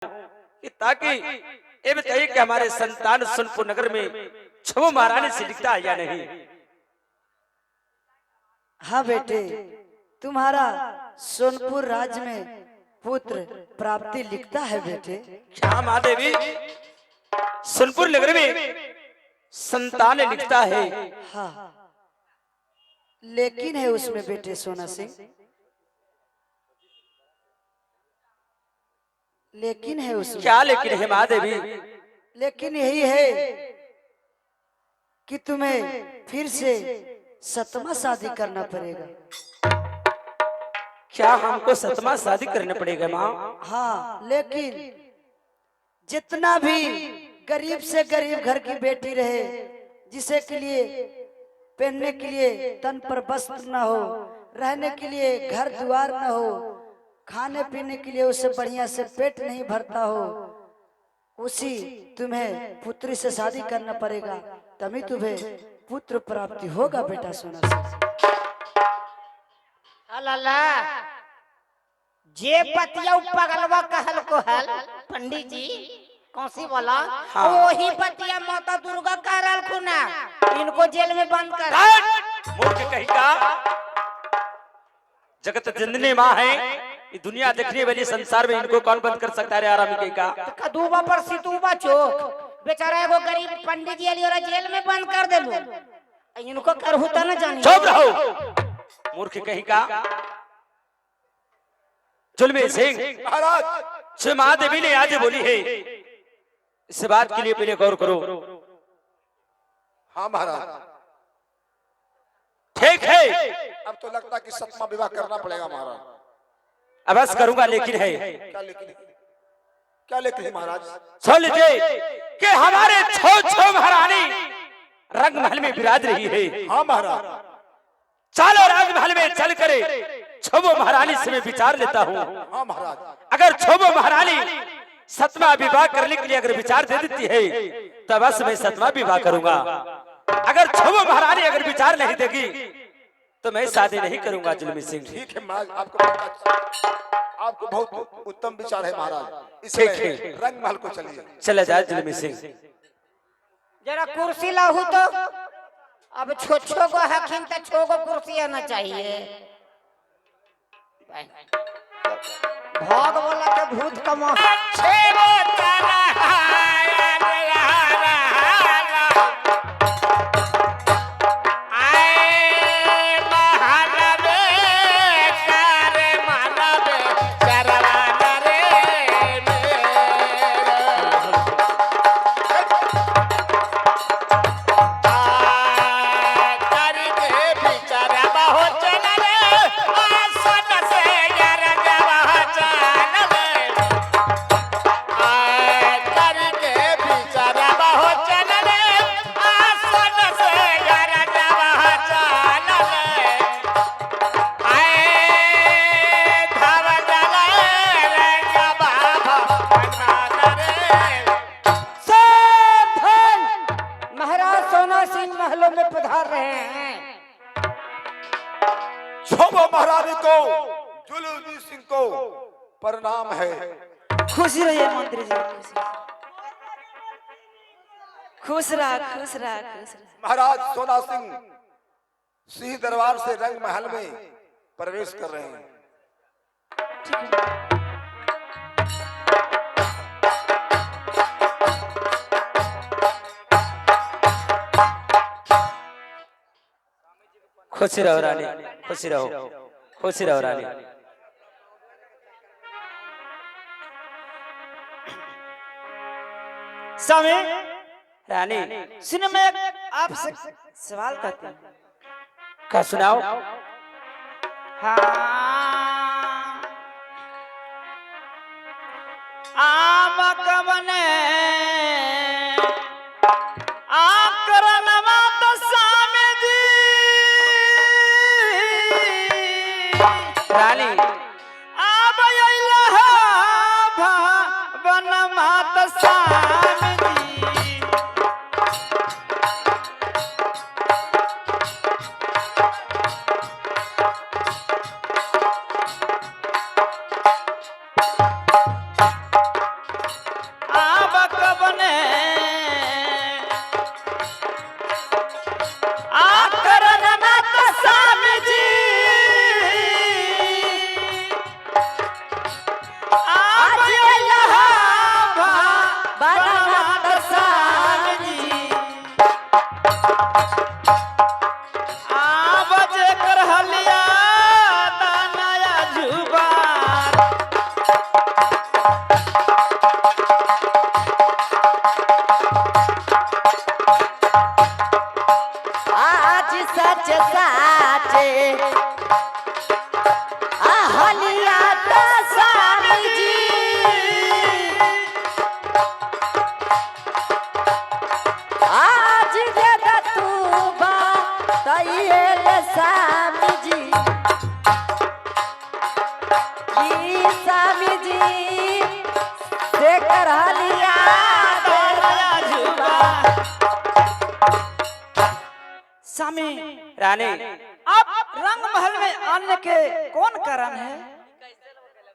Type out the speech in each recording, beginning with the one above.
कि ताकि ये बताइए कि हमारे संतान सोनपुर नगर में छवो महारानी से दिखता है या नहीं। हाँ बेटे, तुम्हारा सोनपुर राज्य में पुत्र प्राप्ति लिखता है बेटे। क्या महादेवी सोनपुर नगर में संतान लिखता है? हाँ, लेकिन है उसमें बेटे सोना सिंह, लेकिन है उसमें। क्या लेकिन है महादेवी? लेकिन यही है कि तुम्हें फिर से सतमा शादी करना पड़ेगा। क्या हमको सतमा शादी करना पड़ेगा माँ? हाँ, लेकिन जितना भी गरीब से गरीब घर की बेटी रहे, जिसे के लिए पहनने के लिए तन पर वस्त्र न हो, रहने के लिए घर द्वार न हो, खाने पीने के लिए उसे बढ़िया से पेट नहीं भरता हो, उसी तुम्हें पुत्री से शादी करना पड़ेगा, तभी तुम्हें पुत्र प्राप्ति होगा बेटा सोना से। अल्लाह जे पतिया पगलवा कहल को हल पंडित जी कौन सी बोला? हाँ। वही पतिया माता दुर्गा कह रहल को ना, इनको जेल में बंद कर। मूर्ख कहीं का जगत जननी माँ है, ये दुनिया देखने वाली संसार में इनको कौन बंद कर सकता है? आराम कहीं का कदूबा पर सितूबा चौक बेचारा एगो गरीब पंडित जी अली और जेल में बंद कर देलू, इनको कर होता ना जानी। चुप रहो मूर्ख कहीं का। जुल्मी सिंह महाराज, श्री महादेवी ने आज बोली है, इस बात के लिए पहले गौर करो। हाँ महाराज, ठीक है अब तो लगता कि सतमा विवाह करना पड़ेगा महाराज। अवश्य करूंगा, लेकिन है क्या लेकिन, क्या लेकिन है महाराज? सुन लीजिए कि हमारे छो छो महारानी रंग महल में विराज रही है। हाँ महाराज, चालो रंग महल में चल करे छो महारानी से मैं विचार लेता हूँ। हाँ महाराज, अगर छो महारानी सतमा विवाह करने के लिए अगर विचार दे देती है तो बस मैं सतमा विवाह करूंगा। अगर छो महारानी अगर विचार नहीं देगी तो मैं शादी नहीं करूंगा। जुल्मी सिंह ठीक है महाराज, आपको बहुत उत्तम विचार है महाराज, इसलिए रंग महल को चलिए। चला जाए जुल्मी सिंह। जरा कुर्सी लाहू तो अब छो को हकीम तो छो को कुर्सी आना चाहिए। भाग बोला के भूत कमा महारानी को जुलूजी सिंह को प्रणाम है। खुशी रहिए मंत्री जी, खुश रहा, खुश रहा, खुश रहा। महाराज सोना सिंह सिंह दरबार से रंग महल में प्रवेश कर रहे हैं। खुशी रहो रानी, खुशी रहो, खुशी रहो रानी। स्वामी रानी सुनो, मैं आपसे सवाल करती हूँ। क्या सुनाओ? हाँ आम कमने रानी करा लिया दरया जुबा। स्वामी रानी आप रंग महल में आने के कौन कारण है?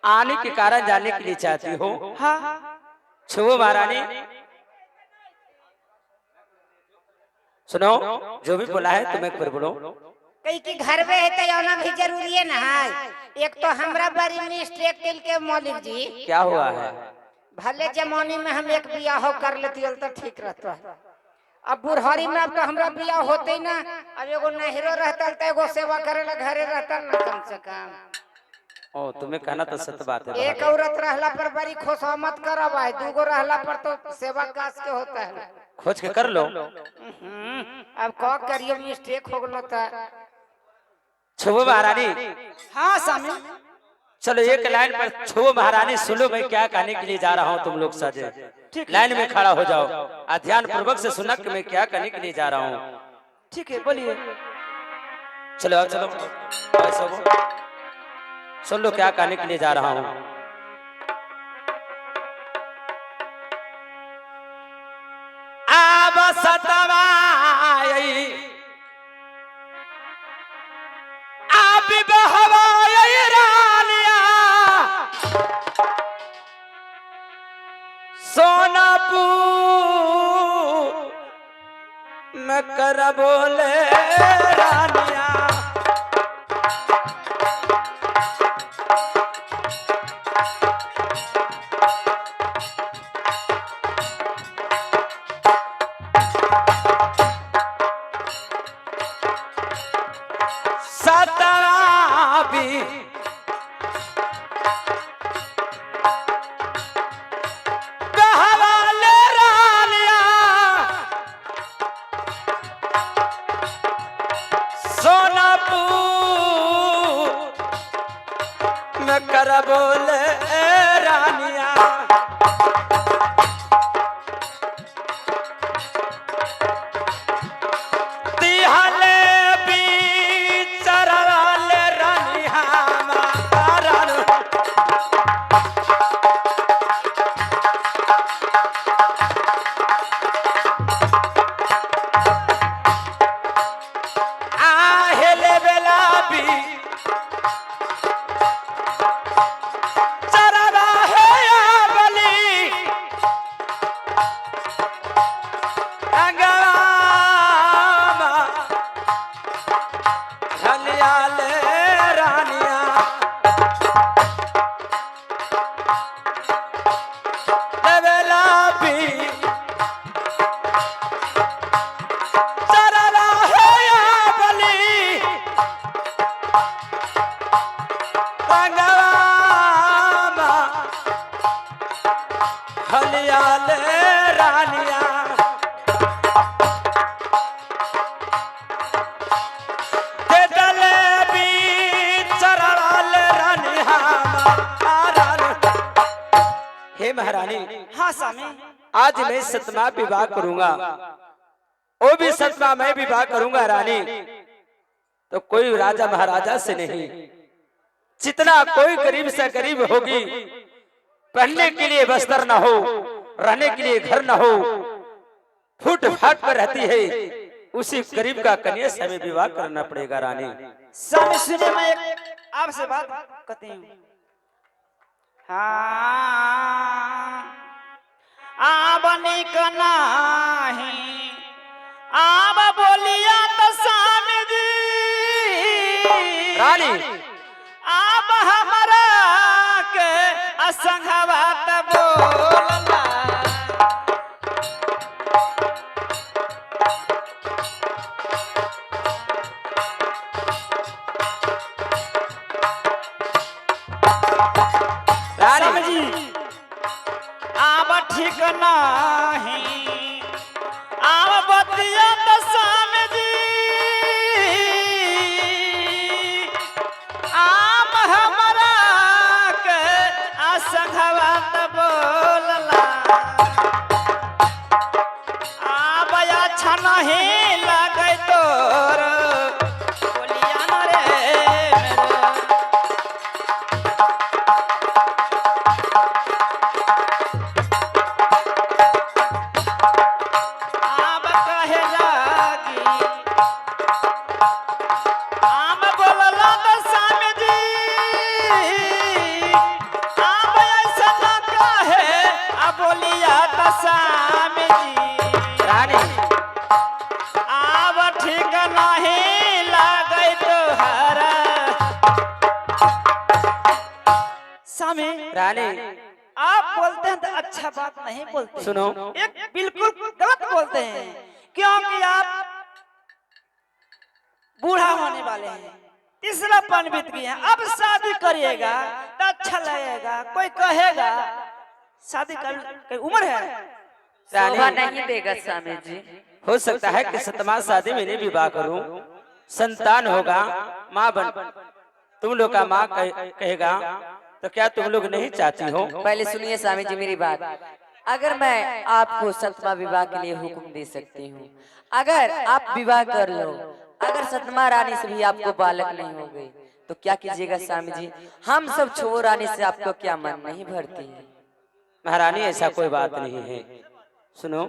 आने के कारण जानने के लिए चाहती हो? हाँ छुओ महारानी, सुनो, जो भी बोला है तुम्हें फिर बोलो। कई की घर में है तो आना भी जरूरी है ना। एक तो हमरा बड़ी मिस्टेक दिल के मौलिक जी। क्या हुआ है? भले जमाने में हम एक बियाह कर लेती तो ठीक रहता है। अब बुढ़ारी में अब तो हमरा बियाह होते ही ना। अब एगो नहरो रहता तो एगो सेवा करे ला घरे रहता ना कम से कम। ओ तुम्हें कहना तो सत्य बात है। एक औरत रहला पर बड़ी खुशामत करब है, दूगो रहला पर तो सेवा काज के होता है। खोज के कर लो। अब का करियो मिस्टेक हो गलो था। छुओ महारानी, हाँ स्वामी चलो एक लाइन पर छुओ महारानी, सुनो मैं क्या कहने के लिए जा रहा हूँ। तुम लोग सजे लाइन में खड़ा हो जाओ, ध्यान पूर्वक से सुना कि मैं क्या कहने के लिए जा रहा हूँ। ठीक है बोलिए। चलो आओ, चलो आओ, सब सुन लो क्या कहने के लिए जा रहा हूँ। आब सतवाई आप बहवाई रानिया सोनापुर में कर बोले रानिया। सतराबी बहवाले रानिया सोनापुर में कर बोले रानिया। तिहले बीचरवाले रानिया मारन आहले बेला भी चरवा है बली अंगवामा हलियाले रानिया। लेवेला भी चरवा है बली अंगवामा हलियाले रानिया। ते डले भी चरवाले रानिया मारन। हे महारानी, हाँ स्वामी आज मैं सतमा विवाह करूंगा, वो भी सतमा मैं विवाह करूंगा रानी। तो कोई राजा महाराजा से नहीं, जितना कोई गरीब से गरीब होगी, पहनने के लिए वस्त्र न हो, रहने के लिए घर न हो, फुटपाथ पर रहती है, उसी गरीब का कन्या से हमें विवाह करना पड़ेगा रानी। स्वामी सुनिए, मैं एक आपसे बात कहती हूँ। हाँ आबने का नहीं आब बोलिया तो स्वामी जी रानी आब हमारा के असंगवा त बोलला। स्वामी जी आब ठीक नहीं आब बतिया तो स्वामी जी आब हमारा के असंगवा त बोलला। आब अच्छा नहीं लगे तोर बोलिया न रे मेरा। बोलिया त स्वामी जी रानी आब ठीक नहीं लागे तोहरा स्वामी। रानी आप बोलते हैं तो अच्छा बात नहीं बोलते, सुनो। एक बिल्कुल गलत बोलते हैं, क्योंकि आप बूढ़ा होने वाले हैं, तीसरा पन बीत गया है, अब शादी करिएगा तो अच्छा लगेगा। कोई कहेगा शादी कर उम्र है, शोभा रानी नहीं देगा स्वामी जी। हो सकता है कि 7वां शादी में नहीं विवाह करूं, संतान होगा, माँ बन तुम लोग का माँ कहेगा तो क्या तुम लोग नहीं चाहती हो? पहले सुनिए स्वामी जी मेरी बात। अगर मैं आपको 7वां विवाह के लिए हुक्म दे सकती हूँ, अगर आप विवाह कर लो, अगर 7वां रानी से भी आपको बालक नहीं हो गई तो क्या कीजिएगा स्वामी जी? हम सब छो रानी से आपको क्या मन नहीं भरती है? महारानी ऐसा कोई बात नहीं है। सुनो,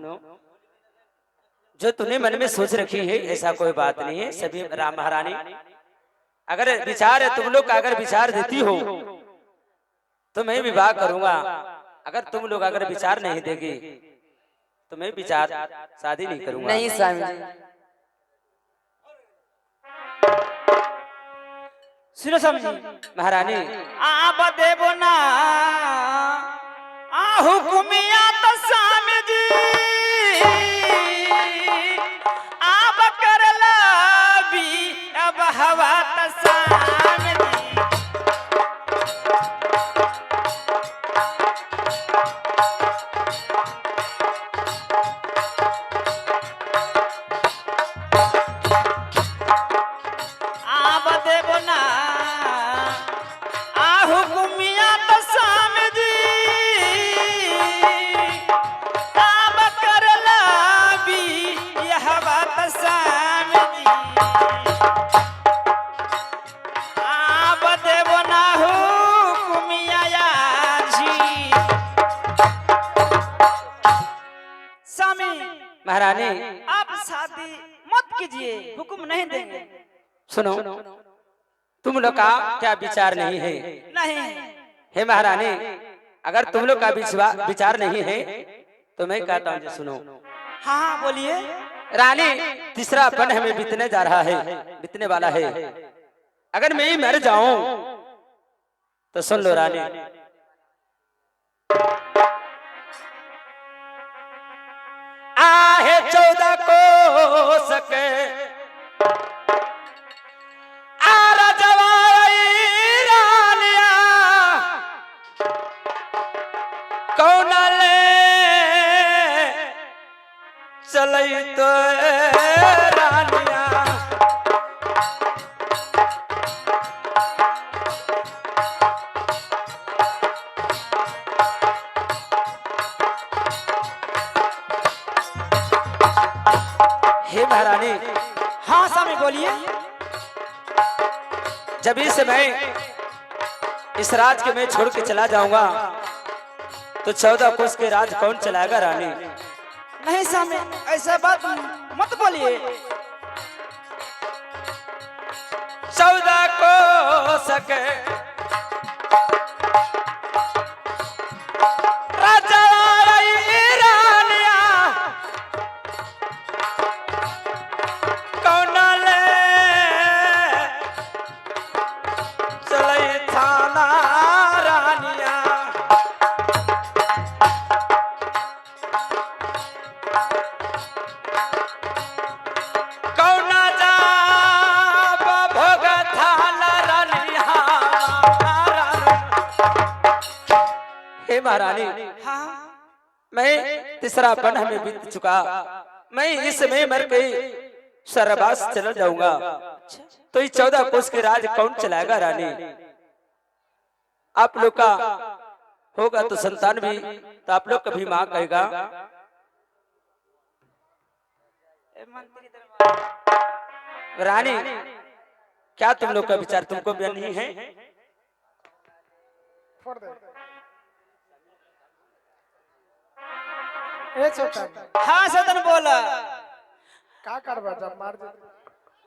जो तूने मन में सोच रखी है ऐसा कोई बात नहीं है। सभी राम महारानी अगर विचार है तुम लोग का, अगर विचार देती हो तो मैं विवाह करूंगा। अगर तुम लोग अगर विचार नहीं देगी तो मैं विचार शादी नहीं करूंगा। नहीं स्वामी जी। सुनो स्वामी जी, महारानी आप देवो ना हुकुमिया तो स्वामी जी आप करला भी अब हवा तो स्वामी जी। आप देवो ना हुकुमिया तो स्वामी जी आप करला भी यह बात स्वामी जी। आप देवो ना हुकुमिया जी स्वामी। महारानी आप शादी मत कीजिए, हुक्म नहीं देंगे। सुनो, तुम लोग का क्या विचार नहीं है? नहीं हे महारानी, अगर तुम लोग का विचार नहीं है तो मैं कहता हूँ सुनो। हाँ हाँ बोलिए। रानी तीसरा पन हमें बीतने जा रहा है, बीतने वाला है। अगर मैं ही मर जाऊं तो सुन लो रानी, आहे 14 को सके आरा जवाई रानिया कौन ले चलई तो रानिया। हे महारानी, हाँ स्वामी बोलिए। जब इस समय इस राज के मैं छोड़ के चला जाऊंगा तो 14 कोस के राज कौन चलाएगा रानी? नहीं स्वामी ऐसा बात मत बोलिए। 14 कोस के राजा रानिया कौन ले चलई थाना रानिया। कौन जा भोग थाना रानिया। हे महारानी, हाँ मैं तीसरा पन हमें बीत चुका, मैं इस समय मर गई सरबास चला जाऊंगा तो इस 14 कोस के राज कौन चलाएगा रानी? आप लोग का होगा तो संतान भी तो आप लोग कभी माँ कहेगा। रानी क्या तुम लोग का विचार तुमको भी नहीं है? हाँ सदन बोला। का करबा जब मार दे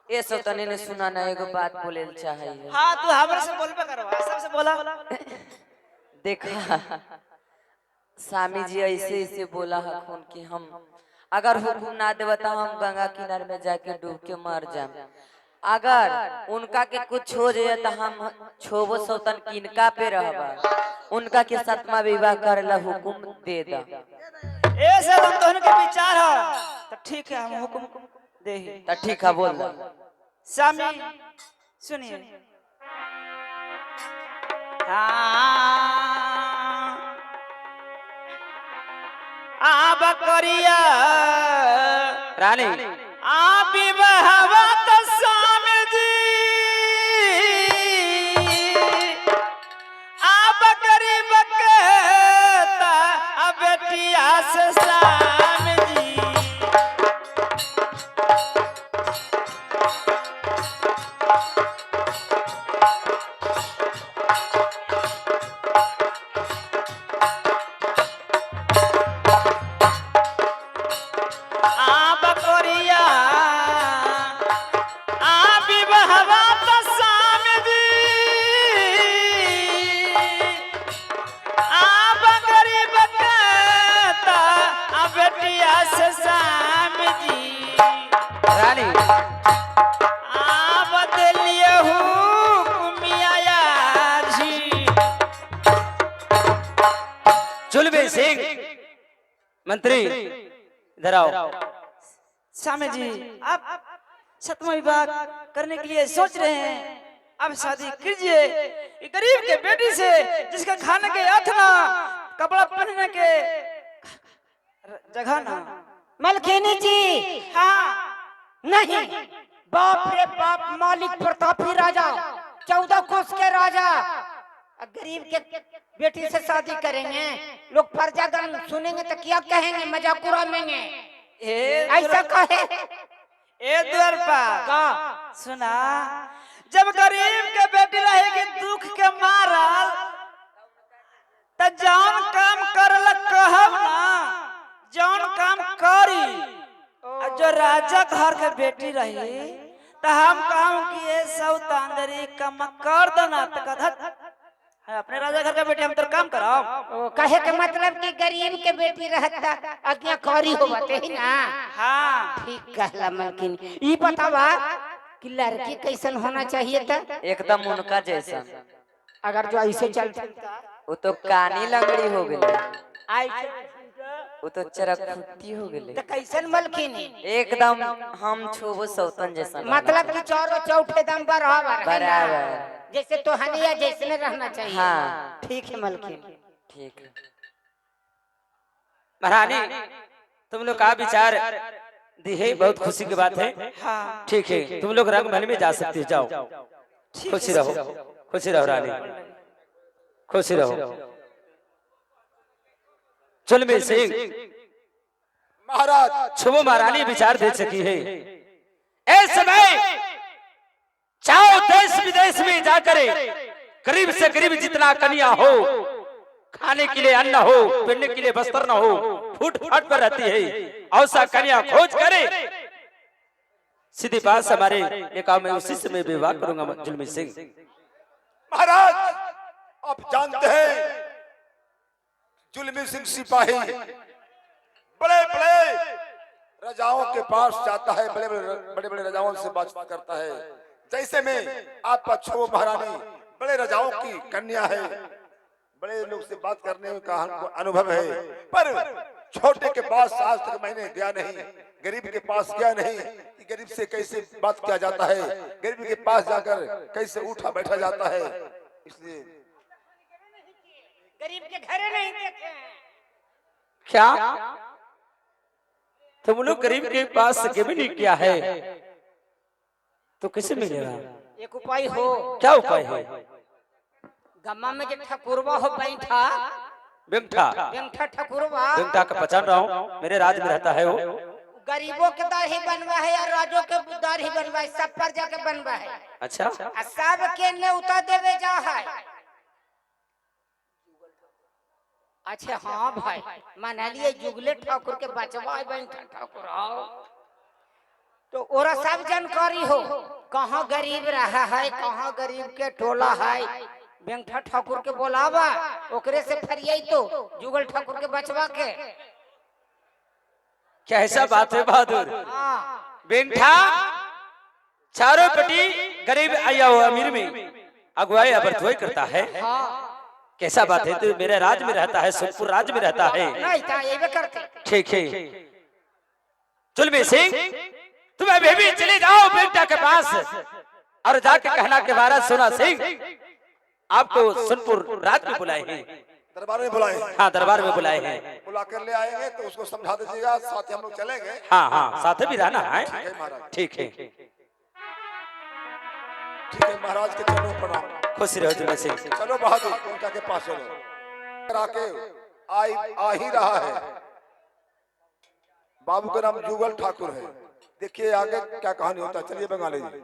ये सौतने ने सुना ना एगो बात बोले चाहिए। हाँ तू हमरे से बोलबे करवा, सबसे बोला। देखा स्वामी जी ऐसे ऐसे बोला हखुन कि हम अगर हुकुम ना देव तो हम गंगा किनारे में जाके डूब के मर जाए। अगर उनका के कुछ हो जाए तो हम छोबो सौतन किनका पे रहबा, उनका के सातवा विवाह करेला हुकुम दे दा। ऐसे हम तो उनके विचार हो तो ठीक है, हम हुकुम दे ही। तो ठीक है बोल दा। स्वामी सुनिए, आ बकरिया रानी आप विवाहवा तो स्वामी जी, आप गरीब कहता अब बेटिया से स्वामी जी। रानी जुल्बे सिंह मंत्री इधर आओ। स्वामी जी आप छठवां विवाह करने के लिए सोच रहे हैं, अब शादी कीजिए। ये गरीब के बेटी से जिसका खाने के अथना कपड़ा पहनने के जगह ना। मलकिनी जी हाँ नहीं, बाप रे बाप, मालिक प्रतापी राजा, 14 कोस के राजा गरीब के बेटी से शादी करेंगे। लोग प्रजागण सुनेंगे तो क्या कहेंगे, मजाक उड़ाएंगे। ऐसा कहे ए द्वारपा का सुना, जब गरीब के बेटी रहेगी दुख के मारल त जौन काम करल कहब ना, जौन काम करी। और जो राजा घर के बेटी रही तो हम कहूं कि ये सौतांदरी कम कर देना तो कधत अपने राजा घर का बेटी हम तो काम कराओ। कहे के मतलब कि गरीब के बेटी रहता आज्ञाकारी होते ही ना। हाँ ठीक कहला मलकिनी। ई बतावा कि लड़की कैसन होना चाहिए था? एकदम उनका जैसा। अगर जो ऐसे चलता वो तो कानी लंगड़ी हो गई, ऐसे वो तो चरखुट्टी हो गई। तो कैसन मलकिनी? एकदम हम छोबो सौतन जैसा। मतलब कि चारों चौथे दम बराबर बराबर जैसे तो हनिया जैसे रहना चाहिए। हाँ ठीक है मलकिनी। ठीक है। महारानी तुम लोग का विचार दी है, बहुत खुशी की बात है। हाँ ठीक है, तुम लोग रंग महल में जा सकते हो, जाओ। खुशी रहो, खुशी रहो रानी, खुशी रहो। जुल्बे सिंह महाराज छुबो महारानी विचार दे सकी है। इस समय चाहो देश विदेश में जाकर गरीब से गरीब जितना कन्या हो, खाने के लिए अन्न हो, पहनने के लिए वस्त्र न हो, फूट फाट पर रहती है, ऐसा कन्या खोज करे सीधे पास हमारे निकाह में उसी से मैं विवाह करूंगा। जुल्बे सिंह महाराज आप जानते हैं जुल्बे सिंह सिपाही बड़े बड़े राजाओं के पास जाता है, बड़े बड़े राजाओं से बातचीत करता है। जैसे में आपका छो महारानी बड़े राजाओं की कन्या है, बड़े लोग से बात करने का अनुभव है, पर छोटे के पास आज तक मैंने गया नहीं, गरीब के पास गया नहीं कि गरीब से कैसे बात किया जाता है, गरीब के पास जाकर कैसे उठा बैठा जाता है। इसलिए गरीब के घरे नहीं देखे। क्या तुम लोग गरीब के पास कभी नहीं किया है तो कैसे मिलेगा? एक उपाय हो। क्या उपाय है? गम्मा में जो ठकुरवा हो बैठा, बेंगठा बेंगठा ठकुरवा, बेंगठा का पहचान रहा हूँ, मेरे राज्य में रहता है वो। गरीबों के दाढ़ी बनवा है या राजों के दाढ़ी बनवा है, सब पर जाके बनवा है। अच्छा आ सब के न्योता देवे जा है। अच्छा हाँ भाई, मान लिए जुगले ठाकुर के बचवा है बैठा ठाकुर आओ, तो ओरा सब जानकारी हो, कहाँ गरीब रहा है, कहाँ गरीब के टोला है, बेंगठा ठाकुर के बोलावा, ओकरे से फरियाई तो जुगल ठाकुर के बचवा के। क्या ऐसा बात है बहादुर? हाँ, बेंठा चारों पटी गरीब आया हो अमीर में अगुवाई अबरथोई करता है। हाँ, कैसा बात है? तू मेरे राज में रहता है, सोनपुर राज में रहता है। नहीं था ये भी करते। ठीक है, जुल्मी सिंह तुम अभी भी चले जाओ बेटा के पास और जाके कहना के महाराज सोना सिंह आपको सोनपुर राज में बुलाए हैं। दरबार में बुलाए हैं। हाँ, दरबार में बुलाए हैं। बुला कर ले आएंगे तो उसको समझा दीजिएगा, साथ ही हम लोग चलेंगे। हाँ हाँ, साथ भी रहना है। ठीक है महाराज। ठीक है, ठीक है महाराज के चरणों में प्रणाम। खुश रहो जुल्मी सिंह। चलो बहादुर उनका के पास चलो। आके आ ही रहा है। बाबू का नाम जुगल ठाकुर है। देखिए आगे क्या कहानी होता है। चलिए बंगाली जी।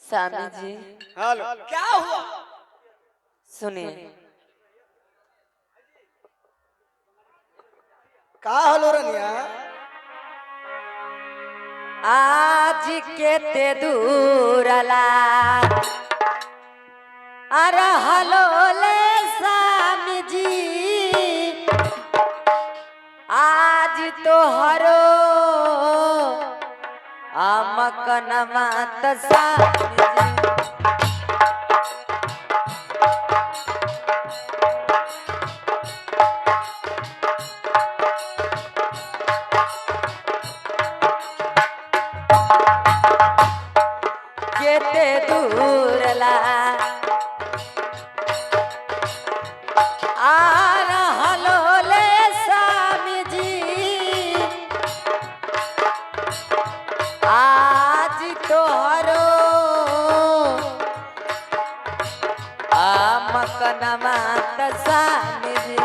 स्वामी जी क्या हुआ? सुनिए, का हलो रनिया? आज के ते दूरला अरे हलो ले स्वामी जी, आज तो हरो आमकन मात स्वामी जी। केते दूरला आर हलो ले स्वामी जी, आज तोहरो आमकन मात स्वामी जी।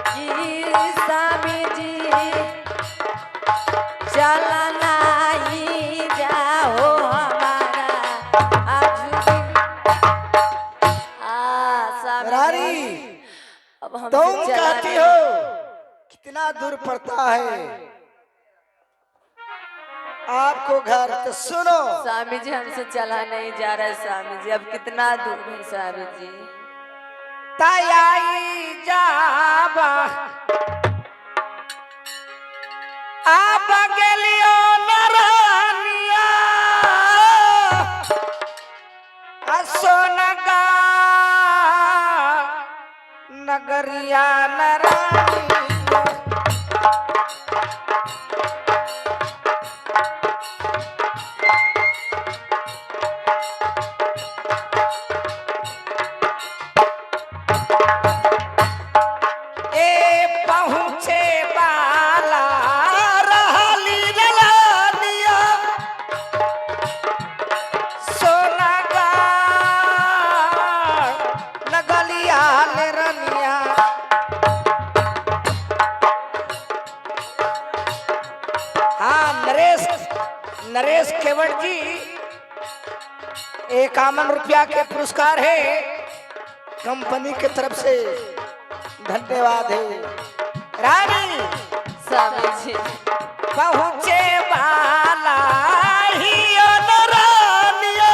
की स्वामी जी चलना ही जाओ हमारा रानी, अब हम तुम कहती हो कितना दूर पड़ता है आपको घर? तो सुनो स्वामी जी, हमसे चला नहीं जा रहा है स्वामी जी, अब कितना दूर है स्वामी जी? तयाई जाबा आप गेलियो नरनिया सोनगा नगरिया नरानी। ए पहुँचे बाला रहली रलानिया सोनागा नगलिया ले रनिया। हाँ, नरेश केवट जी 51 रुपया के पुरस्कार है कंपनी की तरफ से, धन्यवाद है। रानी स्वामी जी पहुँचे वाला ही रानिया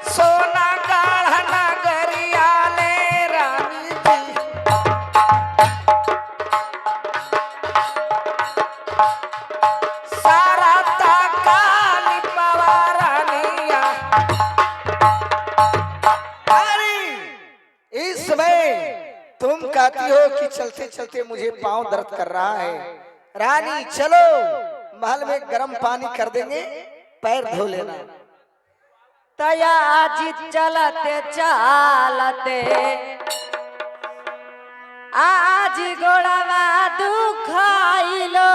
सोना गाढ़ नगरिया ले रानी जी सारा काली पवा रानिया। इस समय तुम कहती हो कि चलते चलते मुझे पांव दर्द कर रहा है। रानी चलो महल में गर्म पानी कर देंगे, पैर धो लेना। तया जी चलते चालते आज गोड़वा दुखाइलो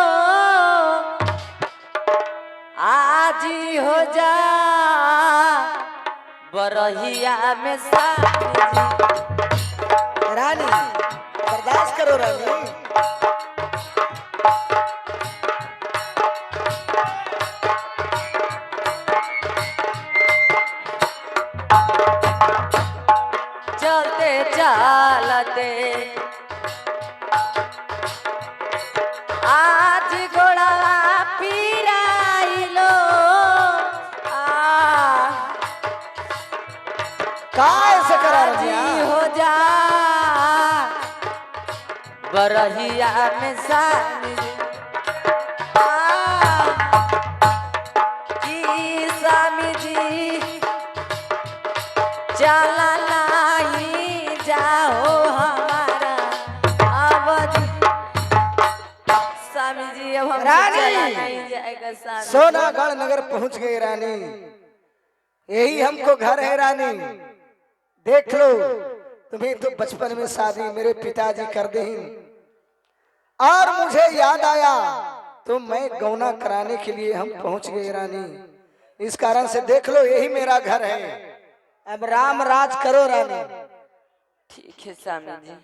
आज हो जा बरहिया में स्वामी जी। रानी बर्दाश्त करो रानी। चलते चालते आज गोड़वा पीराइलो का ऐसे करा जी रानी? हो जा बरहिया में स्वामी जी। कि स्वामी जी चला नहीं जाओ हमारा अवधि। स्वामी जी अब हम रानी! चला नहीं जाएगा स्वामी जी। सोनागढ़ नगर पहुंच गए रानी। यही हमको घर है रानी। देख लो तुम्हें तो बचपन में शादी मेरे पिताजी कर दी और मुझे याद आया तो मैं गौना कराने के लिए हम पहुंच गए रानी। इस कारण से देख लो यही मेरा घर है। अब राम राज करो रानी। ठीक है स्वामी जी।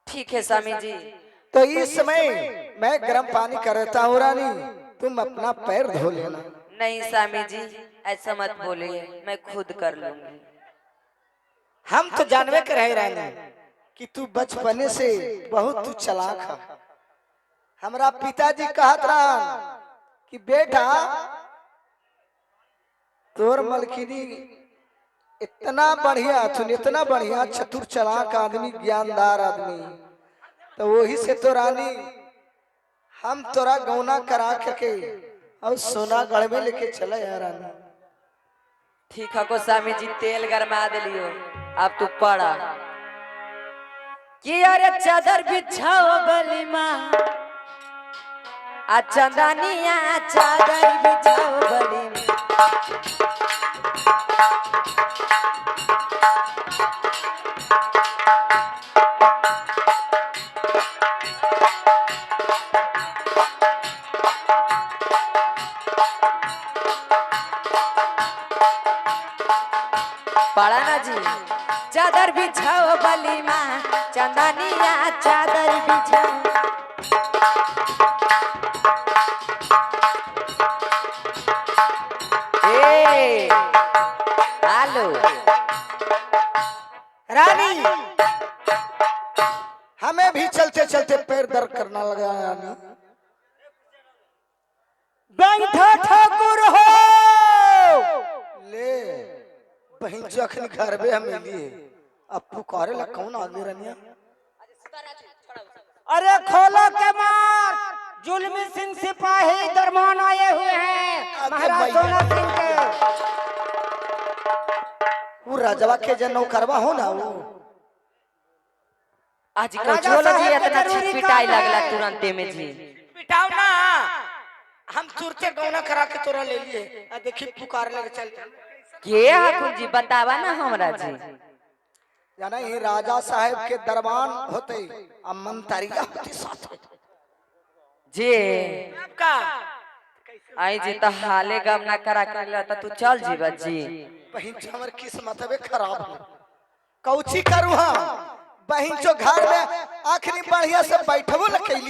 ठीक है स्वामी जी। तो इस समय मैं गर्म पानी कर देता हूँ रानी, तुम अपना पैर धो लेना। नहीं स्वामी जी ऐसा मत बोलिए, मैं खुद कर लूंगी। हम तो जानवे कर रहे रानी कि तू बचपने से बहुत तू चालाक है। हमारा पिताजी कहत रहा कि बेटा तोर मलकिनी इतना बढ़िया तू इतना बढ़िया चतुर चालाक आदमी ज्ञानदार आदमी, तो वही से तो रानी हम तोरा गौना करा के और सोनागढ़ में लेके चला यार रानी। ठीक है को स्वामी जी तेल गरमा दिलियो। अब तू पड़ा कि अरे चादर बिछाओ बली माँ आ चंदनिया चादर बिछाओ बली माँ। पड़ा ना जी। चादर बिछाओ बली माँ चंदनिया चादर बिछाओ। ए हेलो रानी हमें भी चलते चलते पैर दर्द करना लगा रानी। बैठो ठाकुर हो ले बहन जखन घर में हम मिली अब पुकारे ला कौन आदमी रनिया। अरे खोलो के मार, जुल्मी सिंह सिपाही दरमान आए हुए हैं महाराज सोना सिंह के। वो राजवा के जन नौकरवा हो ना वो। आज कल चलो जी इतना छिटपिटाई लगला तुरंते में जी। पिटाओ ना, हम तुरते गौना करा के तोरा ले लिए। आ देखी पुकार लगे चल के हाकुर जी बतावा ना हमरा जी। जाना ये राजा साहब के दरबान होते अब मंतरिया होते साथ जी का आई जी तो हाले गम ना करा कर लेता तू चल जी बच्ची। बहन जो हमारे किस्मत है खराब है। कौची करूँ हाँ बहन जो घर में आखिरी बढ़िया से बैठबो न कैली।